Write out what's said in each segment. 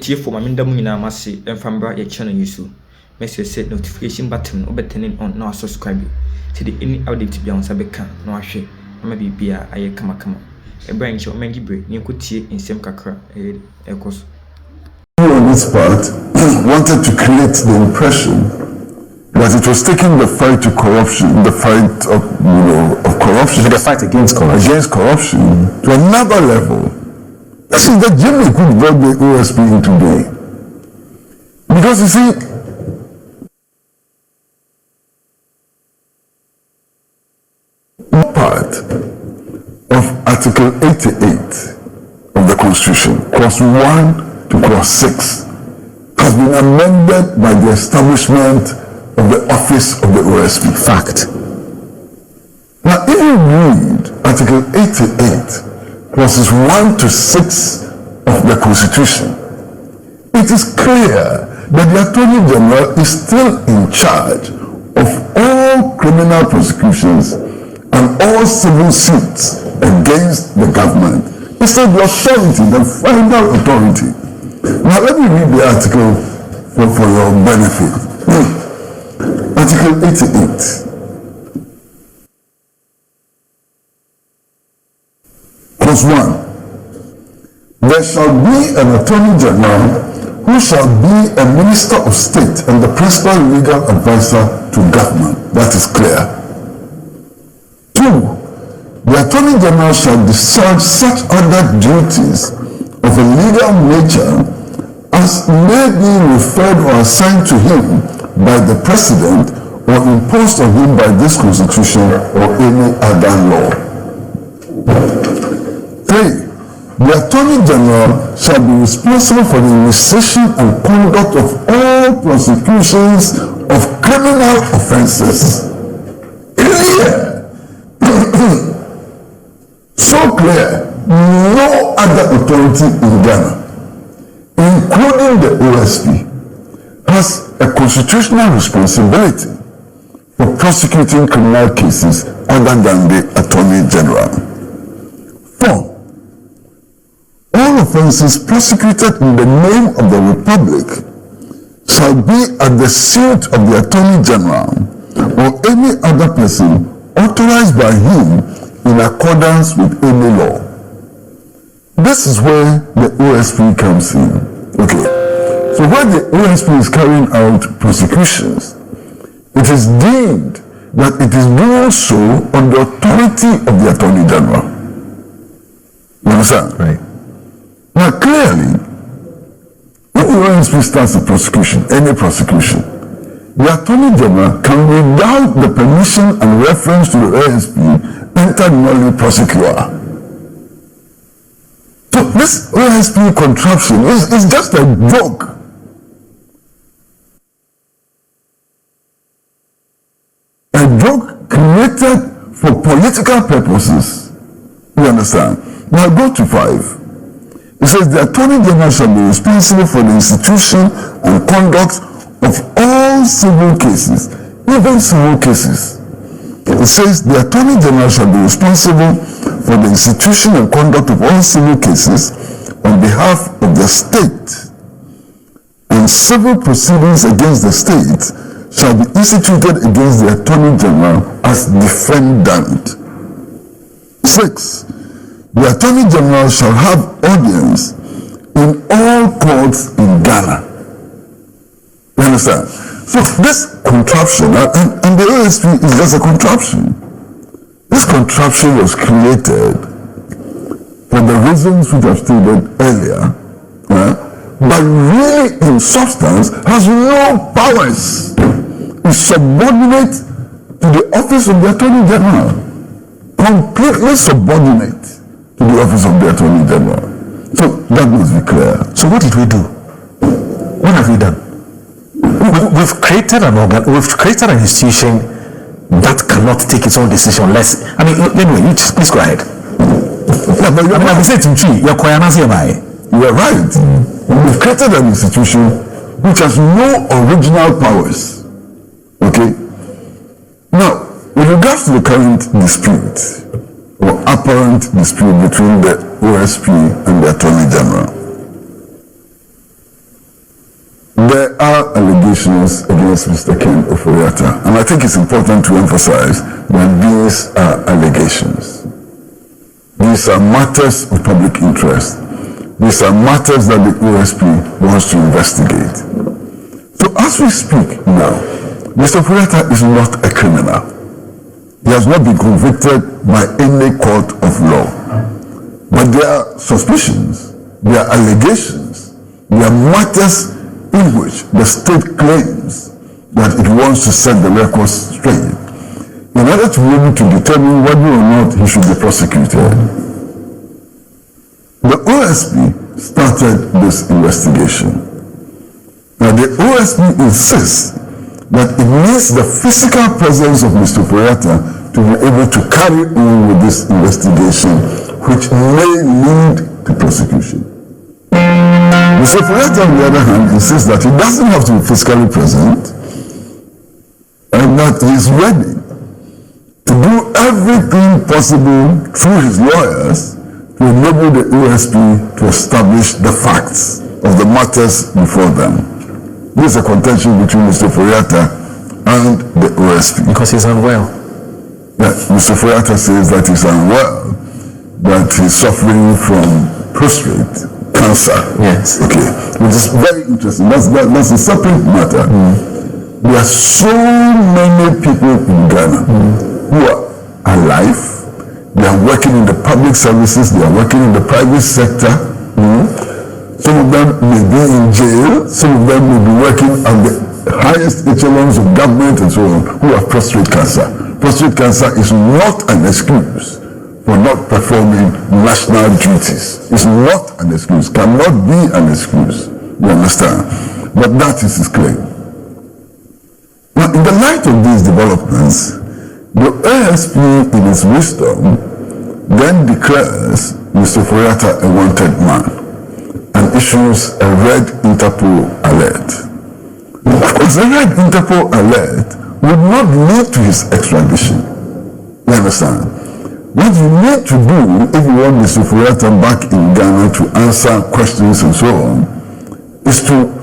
for my Mindamina Massy and Fambra, your channel. You so. Messi said notification button or turning on now subscribe to the any update to be on Sabeka. No, I share. Maybe be a kama. A branch of Mangy Break, you could see in Sam Kakra, a course. On this part, wanted to create the impression that it was taking the fight to corruption, the fight of corruption, the fight against corruption to another level. This is the genuine good brought the OSP in today. Because you see, part of Article 88 of the Constitution, Clause 1 to Clause 6, has been amended by the establishment of the office of the OSP. Fact. Now, if you read Article 88, Clauses 1 to 6 of the Constitution, it is clear that the Attorney General is still in charge of all criminal prosecutions and all civil suits against the government. It's still the authority, the final authority. Now let me read the article for your benefit. Article 88. Clause 1. There shall be an Attorney General who shall be a Minister of State and the principal legal advisor to government. That is clear. 2. The Attorney General shall discharge such other duties of a legal nature as may be referred or assigned to him by the President or imposed on him by this Constitution or any other law. 3. The Attorney General shall be responsible for the initiation and conduct of all prosecutions of criminal offences. Clear. So clear, no other authority in Ghana, including the OSP, has a constitutional responsibility for prosecuting criminal cases other than the Attorney General. 4. All offences prosecuted in the name of the Republic shall be at the suit of the Attorney General or any other person authorized by him in accordance with any law. This is where the OSP comes in. Okay. So when the OSP is carrying out prosecutions, it is deemed that it is doing so on the authority of the Attorney General. You understand? Right. Now clearly, when the OSP starts a prosecution, any prosecution, the Attorney General can, without the permission and reference to the OSP, enter nolli prosequa. So this OSP contraption is just a joke. A joke created for political purposes. You understand? Now go to 5. It says the Attorney General shall be responsible for the institution and conduct of all civil cases, even civil cases. It says the Attorney General shall be responsible for the institution and conduct of all civil cases on behalf of the state, and civil proceedings against the state shall be instituted against the Attorney General as defendant. 6. The Attorney General shall have audience in all courts in Ghana. You understand? So this contraption, and the OSP is just a contraption. This contraption was created for the reasons which I've stated earlier, but really in substance has no powers. It's subordinate to the office of the Attorney General. Completely subordinate to the office of the Attorney General. So that must be clear. So what did we do? What have we done? We've created an institution that cannot take its own decision. Anyway, please go ahead. Yeah, but you're right. We've created an institution which has no original powers. Okay? Now, with regards to the current dispute or apparent dispute between the OSP and the Attorney General, allegations against Mr. Ken Oforiatta. And I think it's important to emphasize that these are allegations. These are matters of public interest. These are matters that the OSP wants to investigate. So as we speak now, Mr. Oforiatta is not a criminal. He has not been convicted by any court of law. But there are suspicions, there are allegations, there are matters in which the state claims that it wants to set the record straight in order to be able to determine whether or not he should be prosecuted. The OSP started this investigation. Now the OSP insists that it needs the physical presence of Mr. Oforiatta to be able to carry on with this investigation, which may lead to prosecution. Mr. Oforiatta, on the other hand, insists that he doesn't have to be physically present and that he is ready to do everything possible through his lawyers to enable the OSP to establish the facts of the matters before them. This is a contention between Mr. Oforiatta and the OSP. Because he's unwell. Yes, Mr. Oforiatta says that he's unwell, that he's suffering from prostate cancer. Yes. Okay, which is very interesting. That's a separate matter. There are so many people in Ghana who are alive. They are working in the public services. They are working in the private sector. Some of them may be in jail. Some of them may be working at the highest echelons of government and so on, who have prostate cancer. Prostate cancer is not an excuse for not performing national duties. It's not an excuse. Cannot be an excuse. You understand? But that is his claim. Now, in the light of these developments, the ASP, in its wisdom, then declares Mr. Oforiatta a wanted man and issues a red Interpol alert. Of course, the red Interpol alert would not lead to his extradition. You understand? What you need to do if you want Mr. Oforiatta back in Ghana to answer questions and so on is to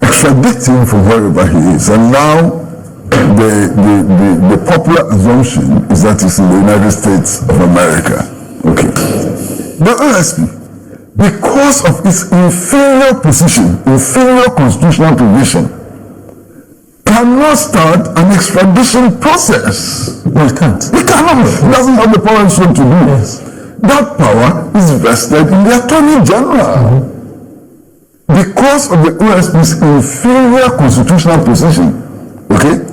extradite him from wherever he is. And now the popular assumption is that he's in the United States of America. Okay. The OSP, because of its inferior position, inferior constitutional provision, cannot start an extradition process. No, it can't. It cannot. It doesn't have the power and strength to do. Yes. That power is vested in the Attorney General. Because of the OSP's inferior constitutional position. Okay?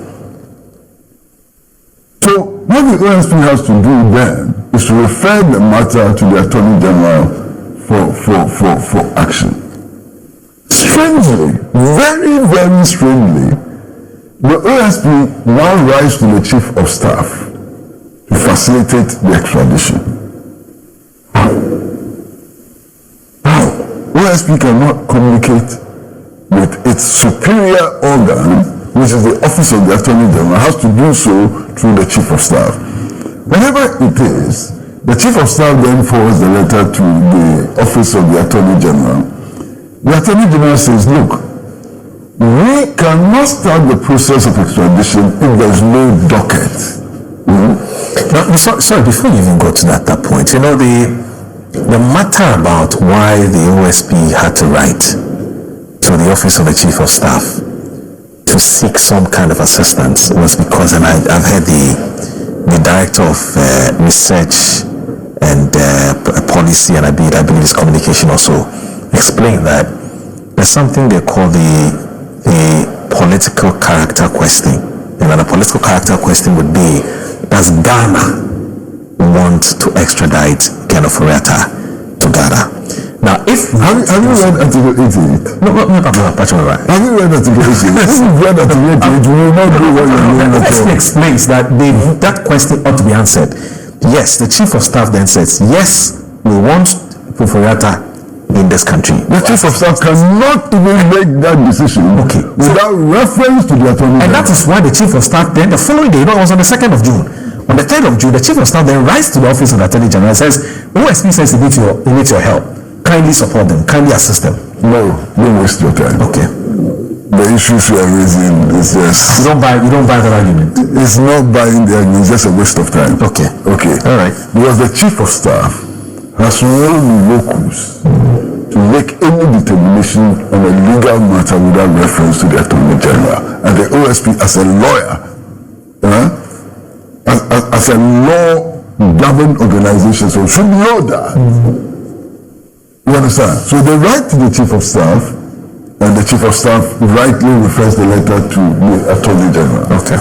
So what the OSP has to do then is to refer the matter to the Attorney General for action. Strangely, very, very strangely, the OSP now writes to the Chief of Staff to facilitate the extradition. How? OSP cannot communicate with its superior organ, which is the Office of the Attorney General, has to do so through the Chief of Staff. Whenever it is, the Chief of Staff then forwards the letter to the Office of the Attorney General. The Attorney General says, look, we cannot start the process of extradition if there is no docket. Now, sorry, before you even go to that point, you know, the matter about why the OSP had to write to the Office of the Chief of Staff to seek some kind of assistance was because, and I've heard the Director of Research and Policy, and I believe his communication also explained that there's something they call the political character question. And the political character question would be, does Ghana want to extradite Ken Oforiatta to Ghana? Now, if have you read Article 88? No, right. Have you read Article 88? If you read Article 88, you will not do what you're doing at all. Explains that that question ought to be answered. Yes, the Chief of Staff then says, yes, we want Oforiatta in this country. The Chief of Staff cannot even make that decision without reference to the Attorney General. And that is why the Chief of Staff then, the following day, it was on the 2nd of June. On the 3rd of June, the Chief of Staff then writes to the Office of the Attorney General and says, OSP says he needs your help. Kindly support them. Kindly assist them. No, don't waste your time. Okay. the issues you are raising is just... You don't buy that argument? It's not buying the argument, it's just a waste of time. Okay. All right. Because the Chief of Staff has no locus to make any determination on a legal matter without reference to the Attorney General. And the OSP, as a lawyer, as a law-governed organization, so should know that. You understand? So they write to the Chief of Staff, and the Chief of Staff rightly refers the letter to the Attorney General. Okay.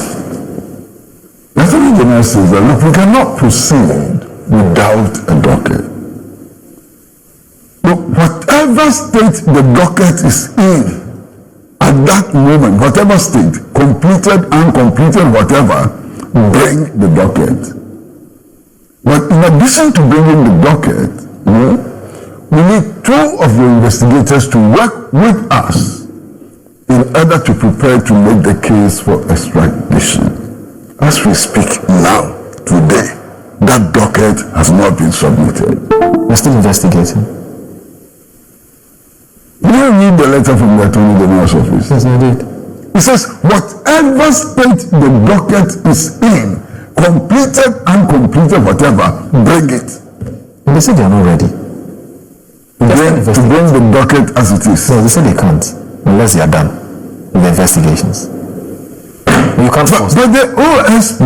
The Attorney General says that, look, we cannot proceed without a docket. Look, whatever state the docket is in at that moment, whatever state, completed, uncompleted, whatever, bring the docket. But in addition to bringing the docket, we need two of the investigators to work with us in order to prepare to make the case for extradition. As we speak now, today, that docket has not been submitted. We're still investigating. You don't read the letter from the Attorney General's office. Yes, I did. It says, whatever state the docket is in, completed, uncompleted, whatever, bring it. They said they are not ready. To bring the docket as it is. No, they said they can't unless they are done with the investigations. You can't force But the OSP,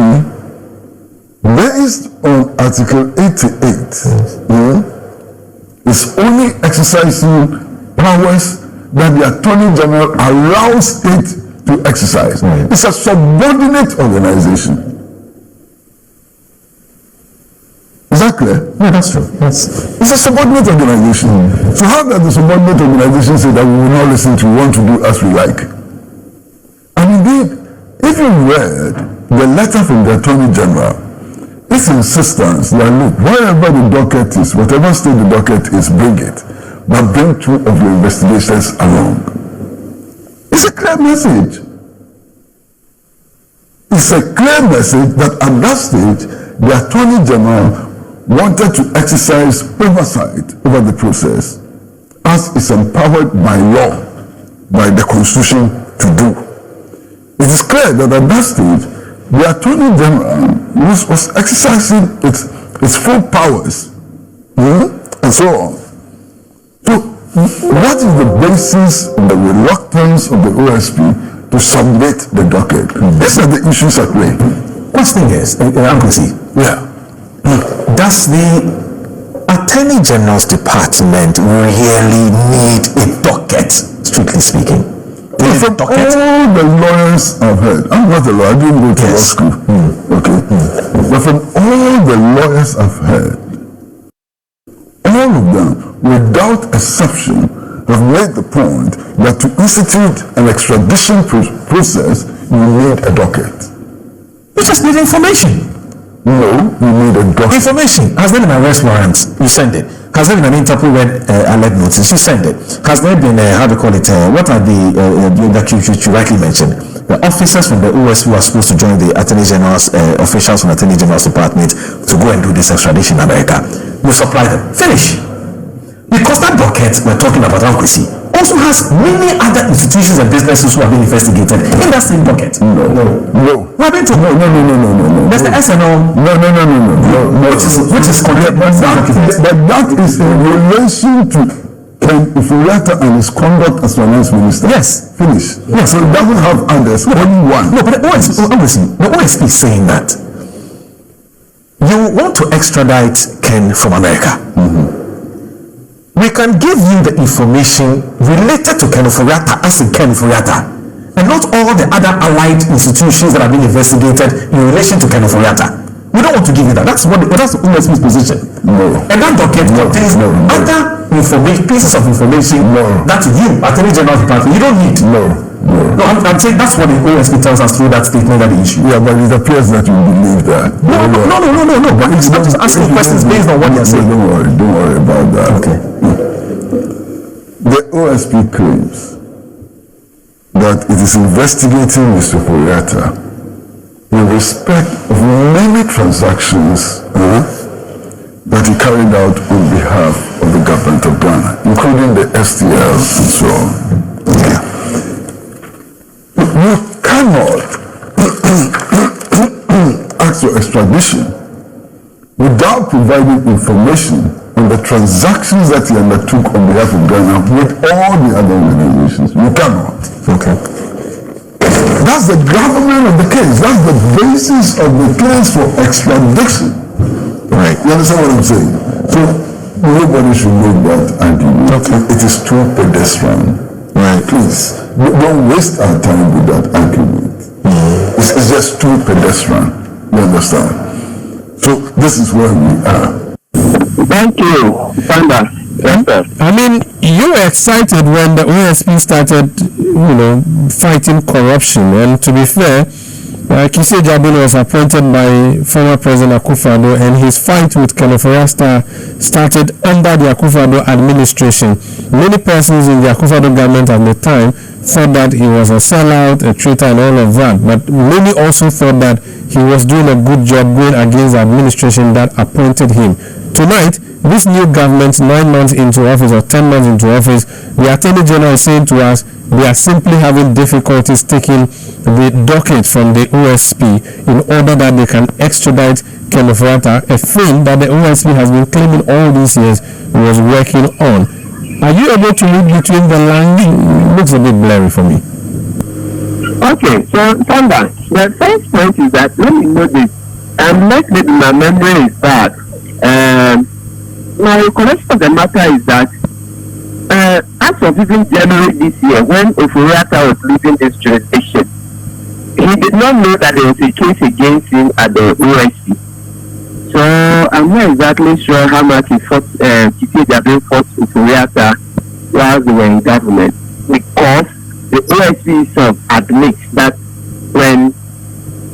based on Article 88, is only exercising powers that the Attorney General allows it to exercise. Right. It's a subordinate organization. Is that clear? Yeah, that's true. It's a subordinate organization. So how does the subordinate organization say that we will not listen to, we want to do as we like? And indeed, if you read the letter from the Attorney General, its insistence that, look, wherever the docket is, whatever state the docket is, bring it. But bring two of your investigations along. It's a clear message. It's a clear message that at that stage, the Attorney General wanted to exercise oversight over the process, as is empowered by law, by the Constitution to do. It is clear that at that stage, the Attorney General was exercising its full powers, and so on. So, what is the basis of the reluctance of the OSP to submit the docket? These are the issues at play. First thing is, does the Attorney General's department really need a docket, strictly speaking? From all the lawyers I've heard, I'm not a lawyer, I didn't go to law school. But from all the lawyers I've heard, all of them, without exception, have made the point that to institute an extradition process, you need a docket. You just need information. No, you need a docket. Information. Has there been an arrest warrant? You send it. Has there been an Interpol red alert notice? You send it. Has there been, what are the, that you rightly mentioned? The officers from the US who are supposed to join the Attorney General's, officials from the Attorney General's department to go and do this extradition in America. You supply them. Finish. Because that docket we're talking about, Ankwesi, also has many other institutions and businesses who are being investigated in that same docket. No. We're being told. No. There's the SNO. No. Which is correct. But that is in relation to Ken Ifuriata and his conduct as finance minister. Yes. Finish. Yes. So it doesn't have others, only one. No, but the OSP is saying that you want to extradite Ken from America. We can give you the information related to Ken Ifuriata as in Ken Ifuriata, and not all the other allied institutions that are being investigated in relation to Ken Ifuriata. We don't want to give you that. That's the OSP's position. No. And that docket contains other information, pieces of information that you, Attorney General Department, you don't need. No, I'm saying that's what the OSP tells us through that statement that they issue. Yeah, but it appears that you believe that. No. But I'm just asking questions based on what you're saying. Don't worry about that. Okay. The OSP claims that it is investigating Mr. Ifuriata in respect of many transactions that he carried out on behalf of the government of Ghana, including the STLs and so on. without providing information on the transactions that he undertook on behalf of Ghana with all the other organizations. We cannot. Okay. That's the gravamen of the case. That's the basis of the case for extradition. Right. You understand what I'm saying? So nobody should make that argument. Okay. It is too pedestrian. Right. Please, don't waste our time with that argument. It's just too pedestrian. You understand? So this is where we are. Thank you, Sandra. I mean, you were excited when the OSP started, fighting corruption. And to be fair, Kise Jabin was appointed by former President Akufo-Addo, and his fight with Kenneth Rasta started under the Akufo-Addo administration. Many persons in the Akufo-Addo government at the time thought that he was a sellout, a traitor, and all of that. But many also thought that he was doing a good job going against the administration that appointed him. Tonight, this new government, 9 months into office or 10 months into office, the Attorney General is saying to us they are simply having difficulties taking the docket from the OSP in order that they can extradite Kenneth Rata, a thing that the OSP has been claiming all these years was working on. Are you able to read between the lines? It looks a bit blurry for me. Okay, so Sandra, the first point is that let me know this. Maybe my memory is bad. My recollection of the matter is that as of even January this year, when Ofuriata was leaving this jurisdiction, he did not know that there was a case against him at the OSC. So I'm not exactly sure how much he fought, Kise Jabin fought Ofuriata while they were in government, because the OSC itself admits that when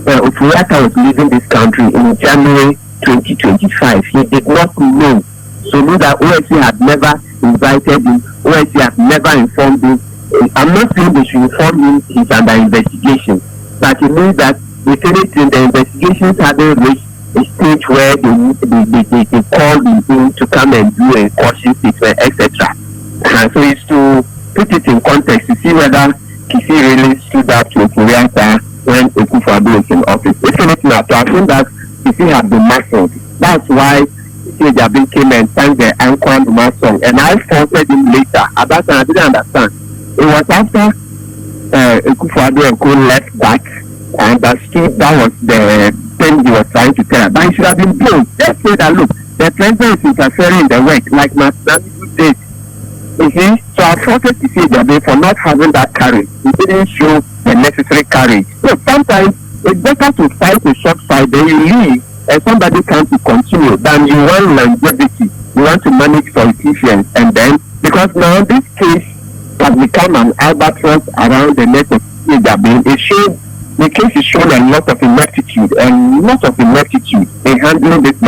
Ofuriata was leaving this country in January 2025, he did not know. So know that OSC had never invited him, OSC had never informed him. I'm not saying they should inform him he's under investigation, but he knows that if anything, the investigations hadn't reached a stage where they called him in to come and do a caution statement, etc. So it's to put it in context to see whether Kise really stood up to Ofuriata when Akufo-Addo was in office. If anything, I think that Kise had been massacred. That's why Kise Jabin came and sang the Unveils song, and I faulted him later. At that time, I didn't understand. It was after Akufo-Addo and Co left back, and that was the thing he was trying to tell. But he should have been told. Just say that, look, the president is interfering in the work, like Matsami did. You see, so I faulted Kise Jabin for not having that courage. He didn't show the necessary courage. So sometimes it's better to fight a short fight, then you leave, and somebody comes to continue, than you want longevity. You want to manage politicians, and then, because now this case has become an albatross around the neck of Kise Jabin. The case is showing a lot of ineptitude in handling this